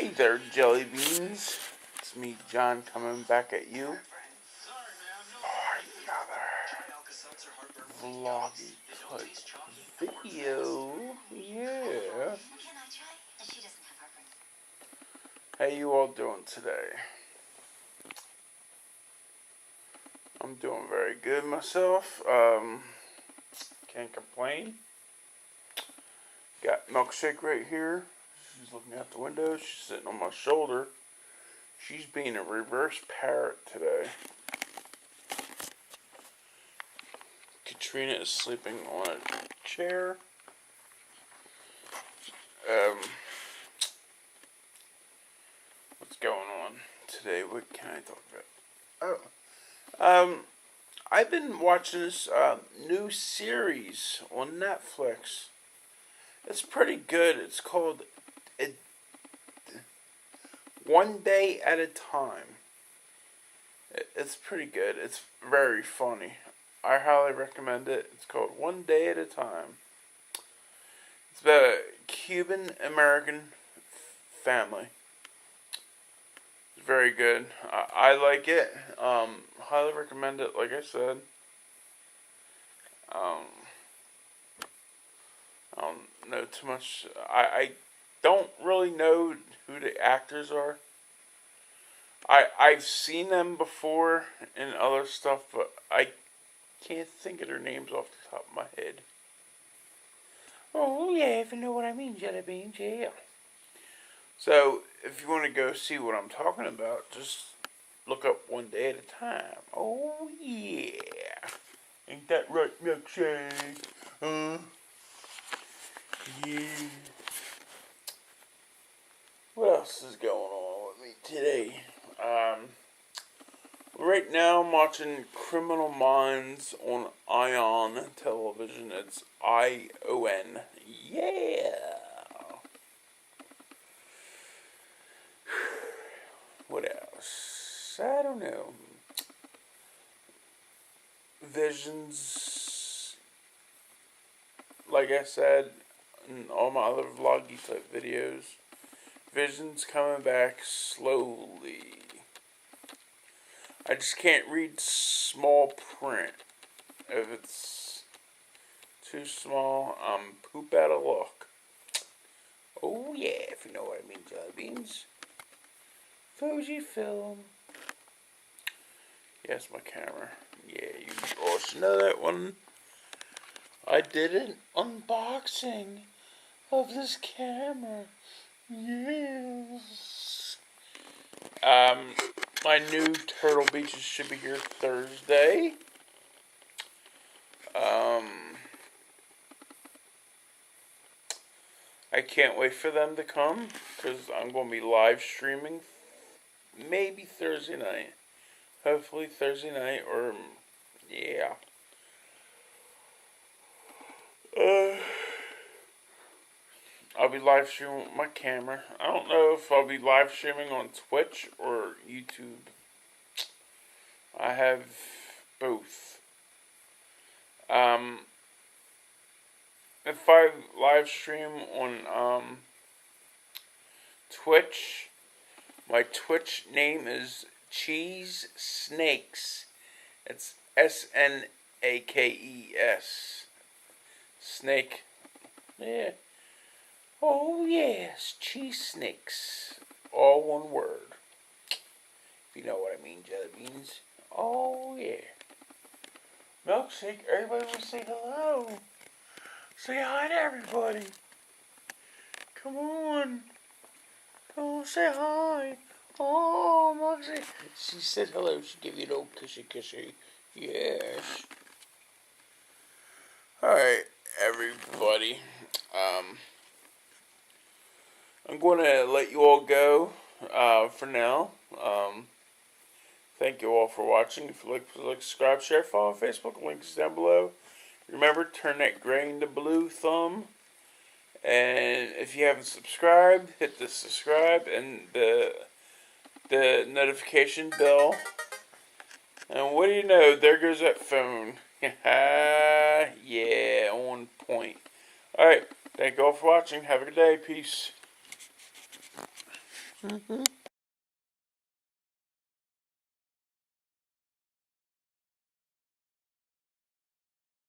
Hey there, jelly beans. It's me, John, coming back at you for another vloggy type video. Yeah. How you all doing today? I'm doing very good myself. Can't complain. Got Milkshake right here. She's looking out the window. She's sitting on my shoulder. She's being a reverse parrot today. Katrina is sleeping on a chair. What's going on today? What can I talk about? I've been watching this new series on Netflix. It's pretty good. It's called One Day at a Time. It's pretty good. It's very funny. I highly recommend it. It's called One Day at a Time. It's about a Cuban-American family. It's very good. I like it. Highly recommend it, like I said. I don't know too much. I don't really know who the actors are. I've seen them before in other stuff, but I can't think of their names off the top of my head. Oh, yeah, if you know what I mean, jelly beans, yeah. So, if you want to go see what I'm talking about, just look up One Day at a Time. Oh, yeah. Ain't that right, Milkshake? Yeah. What else is going on with me today? Right now I'm watching Criminal Minds on Ion television. It's ION. Yeah. What else? I don't know. Visions. Like I said in all my other vloggy type videos, Vision's coming back slowly. I just can't read small print. If it's too small, I'm poop out of luck. Oh yeah, if you know what I mean, jelly beans. Fujifilm. Yes, my camera. Yeah, you all should know that one. I did an unboxing of this camera. Yes. My new Turtle Beaches should be here Thursday. I can't wait for them to come, because I'm going to be live streaming maybe Thursday night. Hopefully Thursday night, or, yeah. I'll be live streaming with my camera. I don't know if I'll be live streaming on Twitch or YouTube. I have both. If I live stream on Twitch, my Twitch name is Cheese Snakes. It's SNAKES. Snake. Yeah. Oh yes, cheese snakes. All one word. If you know what I mean, jelly beans. Oh yeah. Milkshake, everybody will say hello. Say hi to everybody. Come on. Come on, say hi. Oh, Milkshake. She said hello. She gave you a little kissy. Yes. Alright, everybody. I'm going to let you all go for now. Thank you all for watching. If you like, subscribe, share, follow, Facebook. Links down below. Remember, turn that gray into blue thumb. And if you haven't subscribed, hit the subscribe and the notification bell. And what do you know? There goes that phone. Yeah, on point. Alright, thank you all for watching. Have a good day. Peace. Mm-hmm.